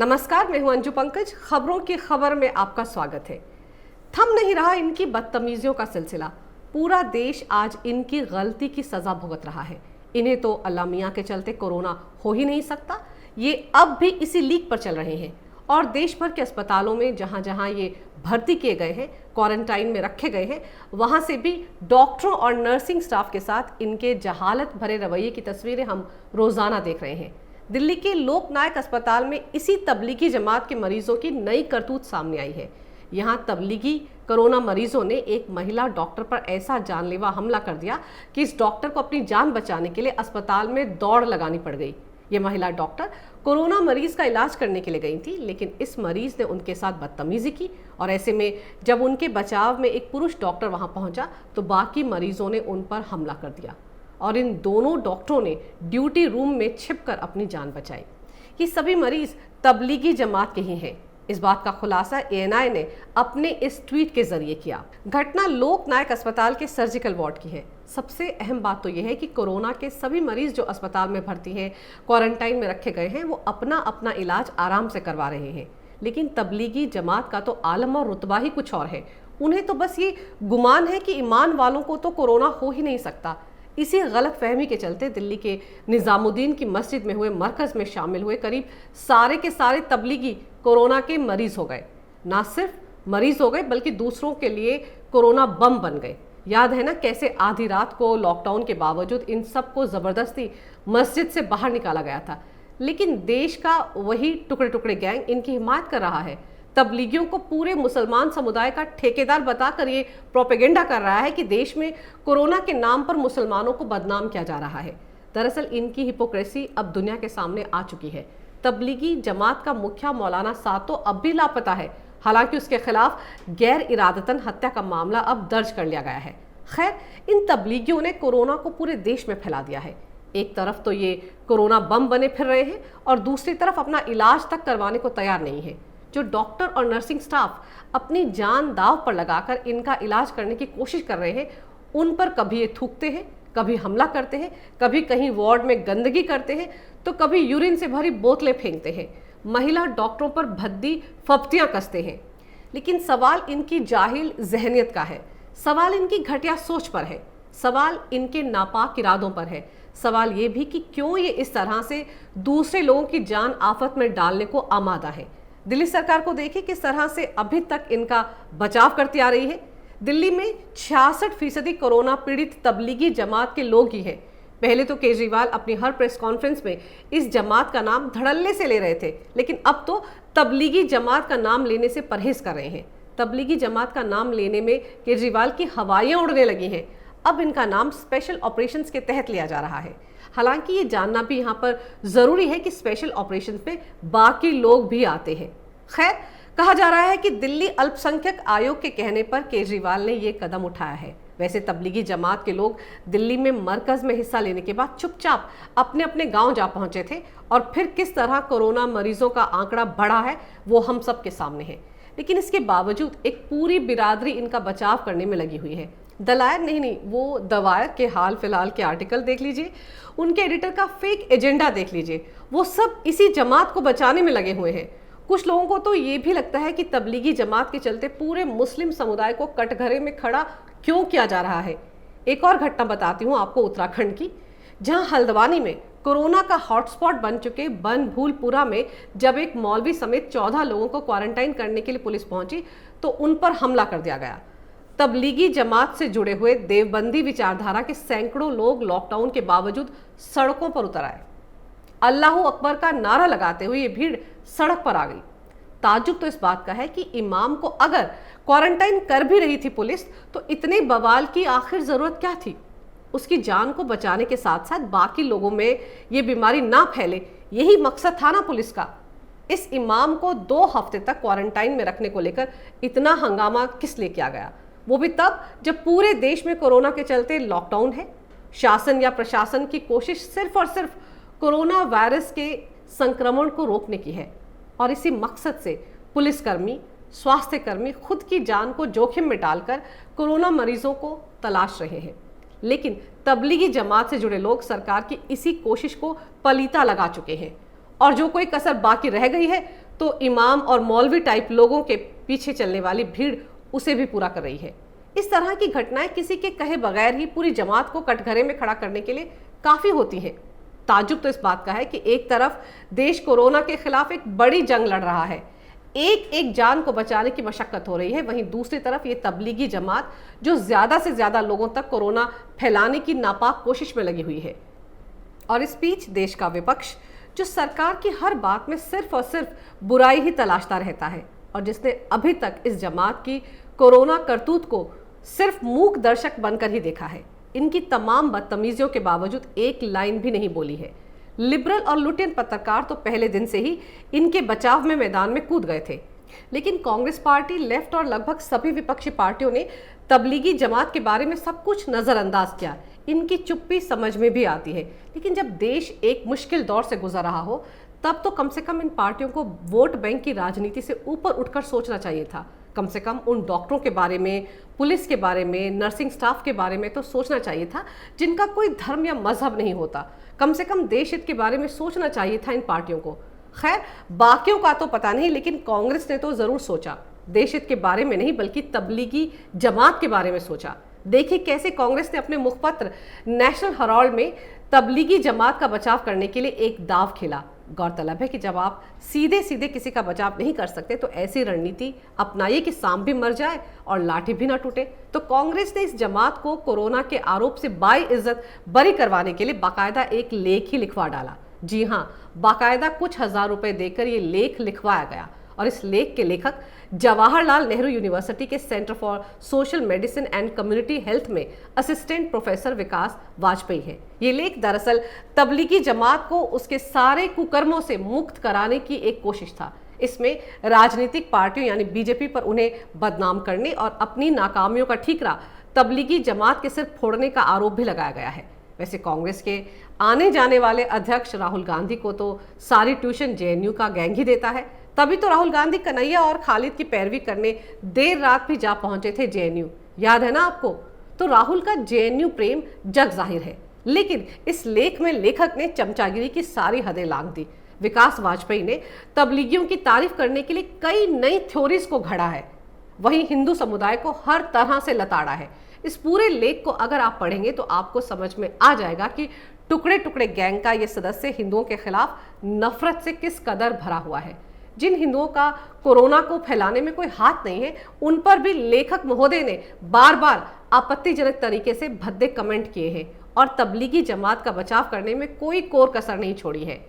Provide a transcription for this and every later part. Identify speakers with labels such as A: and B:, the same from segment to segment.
A: नमस्कार, मैं हूं अंजू पंकज। खबरों की खबर में आपका स्वागत है। थम नहीं रहा इनकी बदतमीजियों का सिलसिला। पूरा देश आज इनकी गलती की सजा भुगत रहा है। इन्हें तो अल्लाह मियां के चलते कोरोना हो ही नहीं सकता। ये अब भी इसी लीक पर चल रहे हैं और देश भर के अस्पतालों में जहां जहां ये भर्ती किए गए हैं, क्वारंटाइन में रखे गए हैं, वहां से भी डॉक्टरों और नर्सिंग स्टाफ के साथ इनके जहालत भरे रवैये की तस्वीरें हम रोजाना देख रहे हैं। दिल्ली के लोकनायक अस्पताल में इसी तबलीगी जमात के मरीजों की नई करतूत सामने आई है। यहां तबलीगी कोरोना मरीजों ने एक महिला डॉक्टर पर ऐसा जानलेवा हमला कर दिया कि इस डॉक्टर को अपनी जान बचाने के लिए अस्पताल में दौड़ लगानी पड़ गई। ये महिला डॉक्टर कोरोना मरीज का इलाज करने के लिए गई थी, लेकिन इस मरीज ने उनके साथ बदतमीजी की और ऐसे में जब उनके बचाव में एक पुरुष डॉक्टर वहां पहुंचा तो बाकी मरीजों ने उन पर हमला कर दिया और इन दोनों डॉक्टरों ने ड्यूटी रूम में छिपकर अपनी जान बचाई। ये सभी मरीज तबलीगी जमात के ही हैं। इस बात का खुलासा ANI ने अपने इस ट्वीट के जरिए किया। घटना लोकनायक अस्पताल के सर्जिकल वार्ड की है। सबसे अहम बात तो यह है कि कोरोना के सभी मरीज जो अस्पताल में भर्ती हैं, क्वारंटाइन में रखे गए हैं, वो अपना अपना इलाज आराम से करवा रहे हैं। लेकिन तबलीगी जमात का तो आलम और रुतबा ही कुछ और है। उन्हें तो बस ये गुमान है कि ईमान वालों को तो कोरोना हो ही नहीं सकता। इसी गलत फहमी के चलते दिल्ली के निजामुद्दीन की मस्जिद में हुए मरकज में शामिल हुए करीब सारे के सारे तबलीगी कोरोना के मरीज हो गए। ना सिर्फ मरीज हो गए बल्कि दूसरों के लिए कोरोना बम बन गए। याद है ना कैसे आधी रात को लॉकडाउन के बावजूद इन सबको जबरदस्ती मस्जिद से बाहर निकाला गया था, लेकिन देश का वही टुकड़े टुकड़े गैंग इनकी हिमायत कर रहा है। तबलीगियों को पूरे मुसलमान समुदाय का ठेकेदार बताकर ये प्रोपेगेंडा कर रहा है कि देश में कोरोना के नाम पर मुसलमानों को बदनाम किया जा रहा है। दरअसल इनकी हिपोक्रेसी अब दुनिया के सामने आ चुकी है। तबलीगी जमात का मुखिया मौलाना सातो अब भी लापता है, हालांकि उसके खिलाफ गैर इरादतन हत्या का मामला अब दर्ज कर लिया गया है। खैर, इन तबलीगियों ने कोरोना को पूरे देश में फैला दिया है। एक तरफ तो ये कोरोना बम बने फिर रहे हैं और दूसरी तरफ अपना इलाज तक करवाने को तैयार नहीं है। जो डॉक्टर और नर्सिंग स्टाफ अपनी जान दांव पर लगाकर इनका इलाज करने की कोशिश कर रहे हैं, उन पर कभी ये थूकते हैं, कभी हमला करते हैं, कभी कहीं वार्ड में गंदगी करते हैं, तो कभी यूरिन से भरी बोतलें फेंकते हैं, महिला डॉक्टरों पर भद्दी फप्तियां कसते हैं। लेकिन सवाल इनकी जाहिल जहनियत का है, सवाल इनकी घटिया सोच पर है, सवाल इनके नापाक इरादों पर है। सवाल ये भी कि क्यों ये इस तरह से दूसरे लोगों की जान आफत में डालने को आमादा है। दिल्ली सरकार को देखिए किस तरह से अभी तक इनका बचाव करती आ रही है। दिल्ली में 66% कोरोना पीड़ित तबलीगी जमात के लोग ही हैं। पहले तो केजरीवाल अपनी हर प्रेस कॉन्फ्रेंस में इस जमात का नाम धड़ल्ले से ले रहे थे, लेकिन अब तो तबलीगी जमात का नाम लेने से परहेज कर रहे हैं। तबलीगी जमात का नाम लेने में केजरीवाल की हवाइयां उड़ने लगी हैं। अब इनका नाम स्पेशल ऑपरेशंस के तहत लिया जा रहा है। हालांकि ये जानना भी यहाँ पर जरूरी है कि स्पेशल ऑपरेशंस में बाकी लोग भी आते हैं। खैर, कहा जा रहा है कि दिल्ली अल्पसंख्यक आयोग के कहने पर केजरीवाल ने ये कदम उठाया है। वैसे तबलीगी जमात के लोग दिल्ली में मरकज में हिस्सा लेने के बाद चुपचाप अपने अपने गांव जा पहुंचे थे और फिर किस तरह कोरोना मरीजों का आंकड़ा बढ़ा है वो हम सब के सामने है। लेकिन इसके बावजूद एक पूरी बिरादरी इनका बचाव करने में लगी हुई है। दलायर नहीं, वो दवायर के हाल फिलहाल के आर्टिकल देख लीजिए, उनके एडिटर का फेक एजेंडा देख लीजिए, वो सब इसी जमात को बचाने में लगे हुए हैं। कुछ लोगों को तो ये भी लगता है कि तबलीगी जमात के चलते पूरे मुस्लिम समुदाय को कटघरे में खड़ा क्यों किया जा रहा है। एक और घटना बताती हूँ आपको उत्तराखंड की, जहां हल्द्वानी में कोरोना का हॉटस्पॉट बन चुके बनभूलपुरा में जब एक मौलवी समेत 14 लोगों को क्वारंटाइन करने के लिए पुलिस पहुंची तो उन पर हमला कर दिया गया। तबलीगी जमात से जुड़े हुए देवबंदी विचारधारा के सैकड़ों लोग लॉकडाउन के बावजूद सड़कों पर उतर आए। अल्लाहू अकबर का नारा लगाते हुए ये भीड़ सड़क पर आ गई। ताज्जुब तो इस बात का है कि इमाम को अगर क्वारंटाइन कर भी रही थी पुलिस, तो इतने बवाल की आखिर जरूरत क्या थी। उसकी जान को बचाने के साथ साथ बाकी लोगों में ये बीमारी ना फैले, यही मकसद था ना पुलिस का। इस इमाम को 2 हफ्ते तक क्वारंटाइन में रखने को लेकर इतना हंगामा किस लिए किया गया, वो भी तब जब पूरे देश में कोरोना के चलते लॉकडाउन है। शासन या प्रशासन की कोशिश सिर्फ और सिर्फ कोरोना वायरस के संक्रमण को रोकने की है और इसी मकसद से पुलिसकर्मी, स्वास्थ्यकर्मी खुद की जान को जोखिम में डालकर कोरोना मरीजों को तलाश रहे हैं। लेकिन तबलीगी जमात से जुड़े लोग सरकार की इसी कोशिश को पलीता लगा चुके हैं और जो कोई कसर बाकी रह गई है तो इमाम और मौलवी टाइप लोगों के पीछे चलने वाली भीड़ उसे भी पूरा कर रही है। इस तरह की घटनाएं किसी के कहे बगैर ही पूरी जमात को कटघरे में खड़ा करने के लिए काफी होती हैं। ताज्जुब तो इस बात का है कि एक तरफ देश कोरोना के खिलाफ एक बड़ी जंग लड़ रहा है, एक एक जान को बचाने की मशक्कत हो रही है, वहीं दूसरी तरफ ये तबलीगी जमात जो ज्यादा से ज्यादा लोगों तक कोरोना फैलाने की नापाक कोशिश में लगी हुई है। और इस बीच देश का विपक्ष जो सरकार की हर बात में सिर्फ और सिर्फ बुराई ही तलाशता रहता है और जिसने अभी तक इस जमात की कोरोना करतूत को सिर्फ मूक दर्शक बनकर ही देखा है, इनकी तमाम बदतमीजियों के बावजूद एक लाइन भी नहीं बोली है। लिबरल और लुटेन पत्रकार तो पहले दिन से ही इनके बचाव में मैदान में कूद गए थे, लेकिन कांग्रेस पार्टी, लेफ्ट और लगभग सभी विपक्षी पार्टियों ने तबलीगी जमात के बारे में सब कुछ नजरअंदाज किया। इनकी चुप्पी समझ में भी आती है, लेकिन जब देश एक मुश्किल दौर से गुजर रहा हो तब तो कम से कम इन पार्टियों को वोट बैंक की राजनीति से ऊपर उठकर सोचना चाहिए था। कम से कम उन डॉक्टरों के बारे में, पुलिस के बारे में, नर्सिंग स्टाफ के बारे में तो सोचना चाहिए था जिनका कोई धर्म या मजहब नहीं होता। कम से कम देश हित के बारे में सोचना चाहिए था इन पार्टियों को। खैर, बाकियों का तो पता नहीं, लेकिन कांग्रेस ने तो जरूर सोचा। देश हित के बारे में नहीं बल्कि तबलीगी जमात के बारे में सोचा। देखिए कैसे कांग्रेस ने अपने मुखपत्र नेशनल हेराल्ड में तबलीगी जमात का बचाव करने के लिए एक दाव खेला। गौरतलब है कि जब आप सीधे सीधे किसी का बचाव नहीं कर सकते तो ऐसी रणनीति अपनाइए कि सांप भी मर जाए और लाठी भी ना टूटे। तो कांग्रेस ने इस जमात को कोरोना के आरोप से बाइज्जत बरी करवाने के लिए बाकायदा एक लेख ही लिखवा डाला। जी हाँ, बाकायदा कुछ हजार रुपए देकर ये लेख लिखवाया गया और इस लेख के लेखक जवाहरलाल नेहरू यूनिवर्सिटी के centre for social medicine and community health में असिस्टेंट प्रोफेसर विकास वाजपेयी है। ये लेख दरअसल तबलीगी जमात को उसके सारे कुकर्मों से मुक्त कराने की एक कोशिश था। इसमें राजनीतिक पार्टियों यानी बीजेपी पर उन्हें बदनाम करने और अपनी नाकामियों का ठीकरा तबलीगी जमात के सिर फोड़ने का आरोप भी लगाया गया है। वैसे कांग्रेस के आने जाने वाले अध्यक्ष राहुल गांधी को तो सारी ट्यूशन जेएनयू का गैंग ही देता है। तभी तो राहुल गांधी कन्हैया और खालिद की पैरवी करने देर रात भी जा पहुंचे थे जेएनयू, याद है ना आपको? तो राहुल का जेएनयू प्रेम जग जाहिर है, लेकिन इस लेख में लेखक ने चमचागिरी की सारी हदें लांघ दी। विकास वाजपेयी ने तबलीगियों की तारीफ करने के लिए कई नई थ्योरीज को घड़ा है, वहीं हिंदू समुदाय को हर तरह से लताड़ा है। इस पूरे लेख को अगर आप पढ़ेंगे तो आपको समझ में आ जाएगा कि टुकड़े टुकड़े गैंग का ये सदस्य हिंदुओं के खिलाफ नफरत से किस कदर भरा हुआ है। जिन हिंदुओं का कोरोना को फैलाने में कोई हाथ नहीं है, उन पर भी लेखक महोदय ने बार बार आपत्तिजनक तरीके से भद्दे कमेंट किए हैं और तबलीगी जमात का बचाव करने में कोई कोर कसर नहीं छोड़ी है।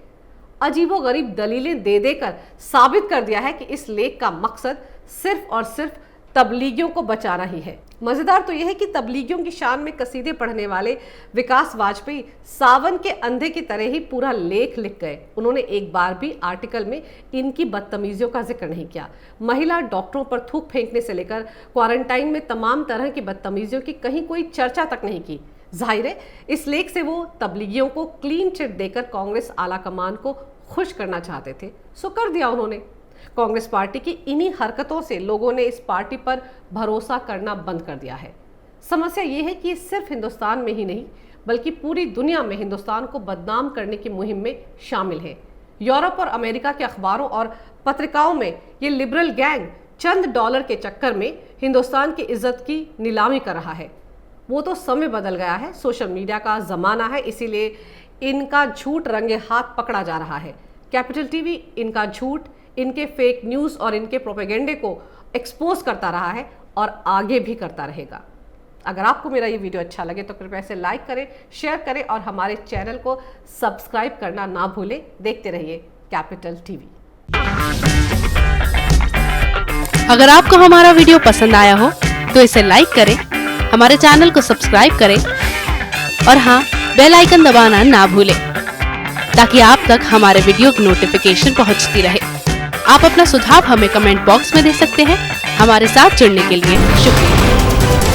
A: अजीबोगरीब दलीलें दे देकर साबित कर दिया है कि इस लेख का मकसद सिर्फ और सिर्फ तबलीगियों को बचाना ही है। मजेदार तो यह है कि तबलीगियों की शान में कसीदे पढ़ने वाले विकास वाजपेयी सावन के अंधे की तरह ही पूरा लेख लिख गए। उन्होंने एक बार भी आर्टिकल में इनकी बदतमीजियों का जिक्र नहीं किया। महिला डॉक्टरों पर थूक फेंकने से लेकर क्वारंटाइन में तमाम तरह की बदतमीजियों की कहीं कोई चर्चा तक नहीं की। जाहिर है इस लेख से वो तबलीगियों को क्लीन चिट देकर कांग्रेस आला कमान को खुश करना चाहते थे, सो कर दिया उन्होंने। कांग्रेस पार्टी की इन्हीं हरकतों से लोगों ने इस पार्टी पर भरोसा करना बंद कर दिया है। समस्या ये है कि ये सिर्फ हिंदुस्तान में ही नहीं बल्कि पूरी दुनिया में हिंदुस्तान को बदनाम करने की मुहिम में शामिल है। यूरोप और अमेरिका के अखबारों और पत्रिकाओं में ये लिबरल गैंग चंद डॉलर के चक्कर में हिंदुस्तान की इज्जत की नीलामी कर रहा है। वो तो समय बदल गया है, सोशल मीडिया का जमाना है, इसीलिए इनका झूठ रंगे हाथ पकड़ा जा रहा है। कैपिटल टीवी इनका झूठ, इनके फेक न्यूज़ और इनके प्रोपेगेंडे को एक्सपोज करता रहा है और आगे भी करता रहेगा। अगर आपको मेरा ये वीडियो अच्छा लगे तो कृपया इसे लाइक करें, शेयर करें और हमारे चैनल को सब्सक्राइब करना ना भूलें। देखते रहिए कैपिटल टीवी।
B: अगर आपको हमारा वीडियो पसंद आया हो तो इसे लाइक करें, हमारे चैनल को सब्सक्राइब करें और हाँ, बेल आइकन दबाना ना भूलें ताकि आप तक हमारे वीडियो की नोटिफिकेशन पहुंचती रहे। आप अपना सुझाव हमें कमेंट बॉक्स में दे सकते हैं। हमारे साथ जुड़ने के लिए शुक्रिया।